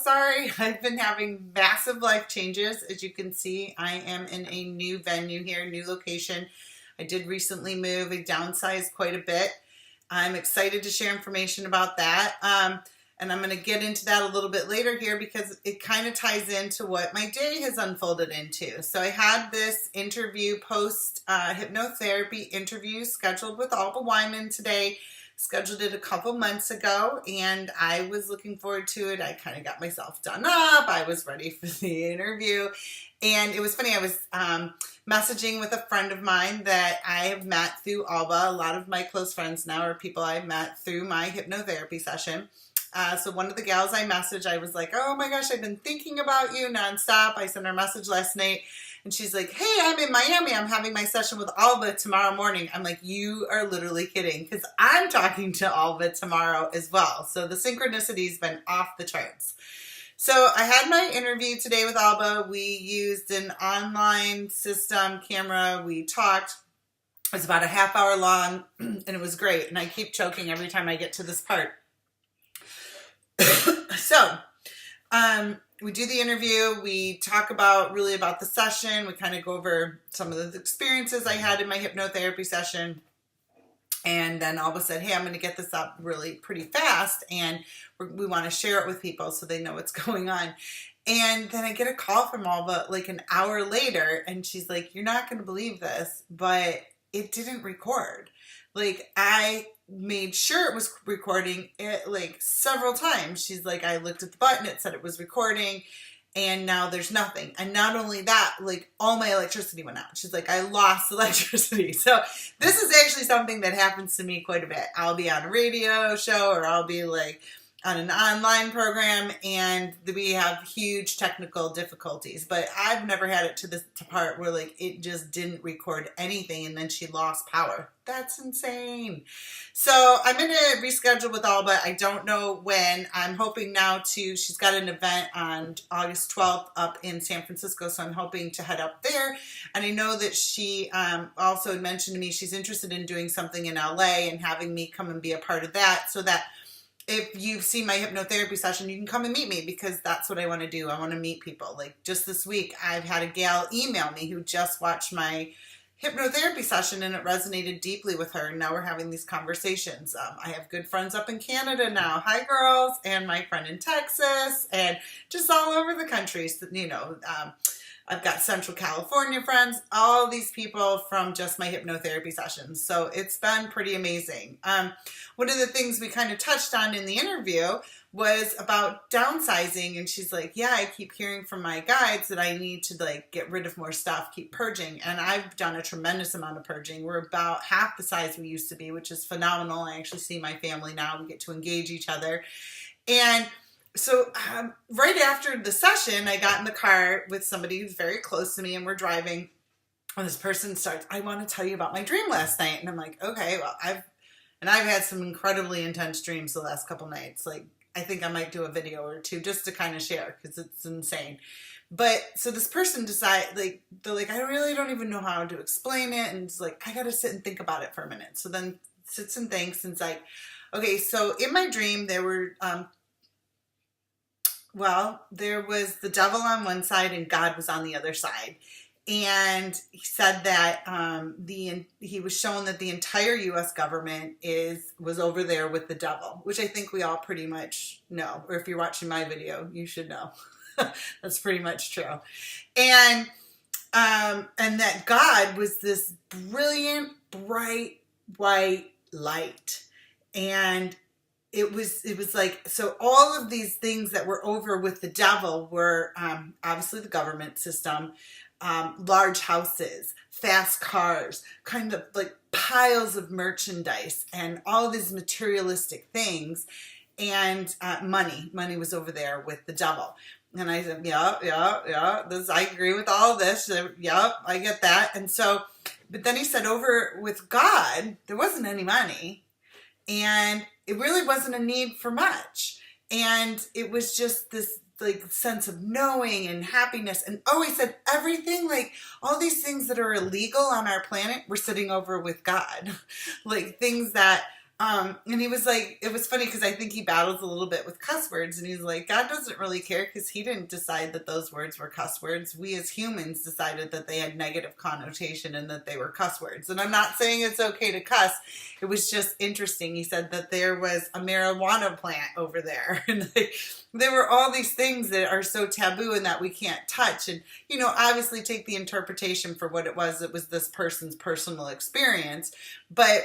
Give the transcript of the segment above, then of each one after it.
sorry. I've been having massive life changes. As you can see, I am in a new venue here, new location. I did recently move. I downsized quite a bit. I'm excited to share information about that. And I'm going to get into that a little bit later here because it kind of ties into what my day has unfolded into. So I had this interview, post hypnotherapy interview scheduled with Alba Wyman today. Scheduled it a couple months ago, and I was looking forward to it. I kind of got myself done up. I was ready for the interview. And it was funny. I was messaging with a friend of mine that I have met through Alba. A lot of my close friends now are people I met through my hypnotherapy session. So one of the gals I messaged, I was like, oh my gosh, I've been thinking about you nonstop. I sent her a message last night. And she's like, hey, I'm in Miami. I'm having my session with Alba tomorrow morning. I'm like, you are literally kidding, because I'm talking to Alba tomorrow as well. So the synchronicity's been off the charts. So I had my interview today with Alba. We used an online system camera. We talked. It was about a half hour long, and it was great. And I keep choking every time I get to this part. So, we do the interview, we talk about the session, we kind of go over some of the experiences I had in my hypnotherapy session, and then Alba said, hey, I'm going to get this up really pretty fast, and we want to share it with people so they know what's going on. And then I get a call from Alba like an hour later, and she's like, you're not going to believe this, but it didn't record. Like, I made sure it was recording it like several times. She's like, I looked at the button, it said it was recording, and now there's nothing. And not only that, like, all my electricity went out. She's like, I lost electricity. So this is actually something that happens to me quite a bit. I'll be on a radio show, or I'll be like on an online program, and we have huge technical difficulties, but I've never had it to this part where like it just didn't record anything and then she lost power. That's insane. So I'm going to reschedule with Alba. I don't know when. I'm hoping now she's got an event on August 12th up in San Francisco, so I'm hoping to head up there. And I know that she also had mentioned to me she's interested in doing something in LA and having me come and be a part of that, so that if you've seen my hypnotherapy session, you can come and meet me, because that's what I want to do. I want to meet people. Like just this week, I've had a gal email me who just watched my hypnotherapy session and it resonated deeply with her. And now we're having these conversations. I have good friends up in Canada now. Hi, girls. And my friend in Texas and just all over the country. So, I've got Central California friends, all these people from just my hypnotherapy sessions. So it's been pretty amazing. One of the things we kind of touched on in the interview was about downsizing. And she's like, yeah, I keep hearing from my guides that I need to like get rid of more stuff, keep purging. And I've done a tremendous amount of purging. We're about half the size we used to be, which is phenomenal. I actually see my family now. We get to engage each other. And so right after the session, I got in the car with somebody who's very close to me, and we're driving. And this person starts, I want to tell you about my dream last night. And I'm like, okay, well, I've had some incredibly intense dreams the last couple nights. Like, I think I might do a video or two just to kind of share, because it's insane. But so this person decided, like, they're like, I really don't even know how to explain it. And it's like, I got to sit and think about it for a minute. So then sits and thinks, and it's like, okay, so in my dream, there were, there was the devil on one side and God was on the other side. And he said that he was shown that the entire U.S. government was over there with the devil, which I think we all pretty much know. Or if you're watching my video, you should know. That's pretty much true. And that God was this brilliant, bright, white light. And it was like, so all of these things that were over with the devil were obviously the government system, large houses, fast cars, kind of like piles of merchandise and all these materialistic things, and money was over there with the devil. And I said, yeah, I agree with all of this. Yeah, I get that. And so, but then he said over with God, there wasn't any money, and it really wasn't a need for much. And it was just this like sense of knowing and happiness. And he said everything, like all these things that are illegal on our planet, we're sitting over with God. Like things that And he was like, it was funny because I think he battles a little bit with cuss words, and he's like, God doesn't really care because he didn't decide that those words were cuss words. We as humans decided that they had negative connotation and that they were cuss words. And I'm not saying it's okay to cuss. It was just interesting. He said that there was a marijuana plant over there, and like, there were all these things that are so taboo and that we can't touch. And, you know, obviously take the interpretation for what it was. It was this person's personal experience, but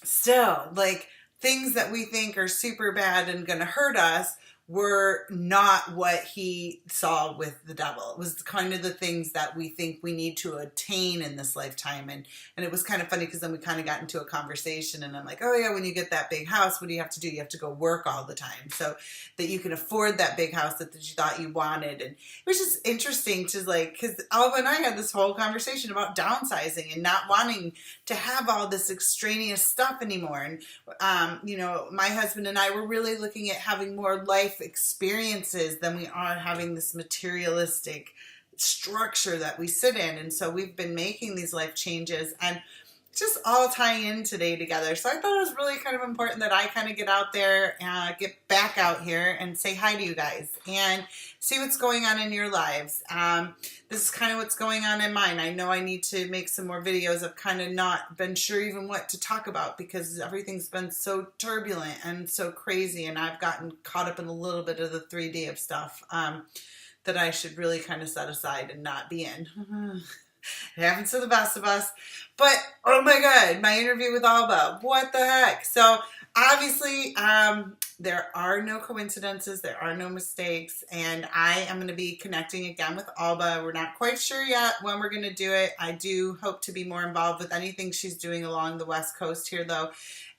still, like, things that we think are super bad and going to hurt us were not what he saw with the devil. It was kind of the things that we think we need to attain in this lifetime. And it was kind of funny because then we kind of got into a conversation, and I'm like, oh yeah, when you get that big house, what do you have to do? You have to go work all the time so that you can afford that big house that you thought you wanted. And it was just interesting to, like, because Alva and I had this whole conversation about downsizing and not wanting to have all this extraneous stuff anymore. And, you know, my husband and I were really looking at having more life experiences than we are having this materialistic structure that we sit in. And so we've been making these life changes, and just all tie in today together. So I thought it was really kind of important that I kind of get out there, get back out here and say hi to you guys and see what's going on in your lives. This is kind of what's going on in mine. I know I need to make some more videos. I've kind of not been sure even what to talk about because everything's been so turbulent and so crazy, and I've gotten caught up in a little bit of the 3D of stuff that I should really kind of set aside and not be in. It happens to the best of us. But, oh my God, my interview with Alba. What the heck? So, obviously, there are no coincidences. There are no mistakes. And I am going to be connecting again with Alba. We're not quite sure yet when we're going to do it. I do hope to be more involved with anything she's doing along the West Coast here, though.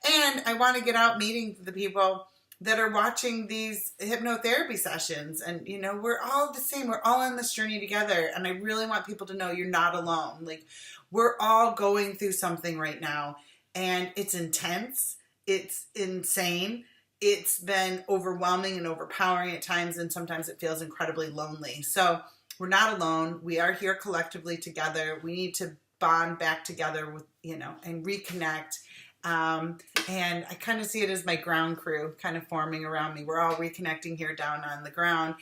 And I want to get out meeting the people that are watching these hypnotherapy sessions. And, you know, we're all the same. We're all on this journey together. And I really want people to know you're not alone. Like, we're all going through something right now, and it's intense. It's insane. It's been overwhelming and overpowering at times, and sometimes it feels incredibly lonely. So we're not alone. We are here collectively together. We need to bond back together with, you know, and reconnect. And I kind of see it as my ground crew kind of forming around me. We're all reconnecting here down on the ground.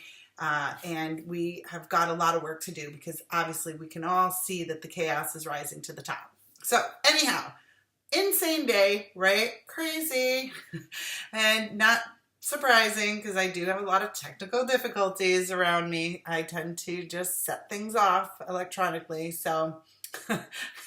And we have got a lot of work to do because obviously we can all see that the chaos is rising to the top. So anyhow, insane day, right? Crazy. And not surprising because I do have a lot of technical difficulties around me. I tend to just set things off electronically. So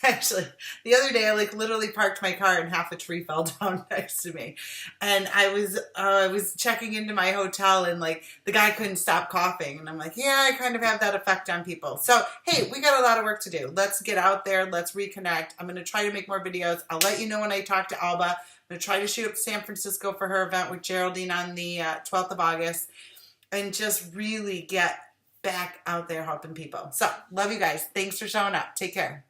actually, the other day I literally parked my car and half a tree fell down next to me, and I was checking into my hotel, and like the guy couldn't stop coughing, and I'm like, yeah, I kind of have that effect on people. So hey, we got a lot of work to do. Let's get out there. Let's reconnect. I'm going to try to make more videos. I'll let you know when I talk to Alba. I'm going to try to shoot up to San Francisco for her event with Geraldine on the 12th of August, and just really get back out there helping people. So love you guys. Thanks for showing up. Take care.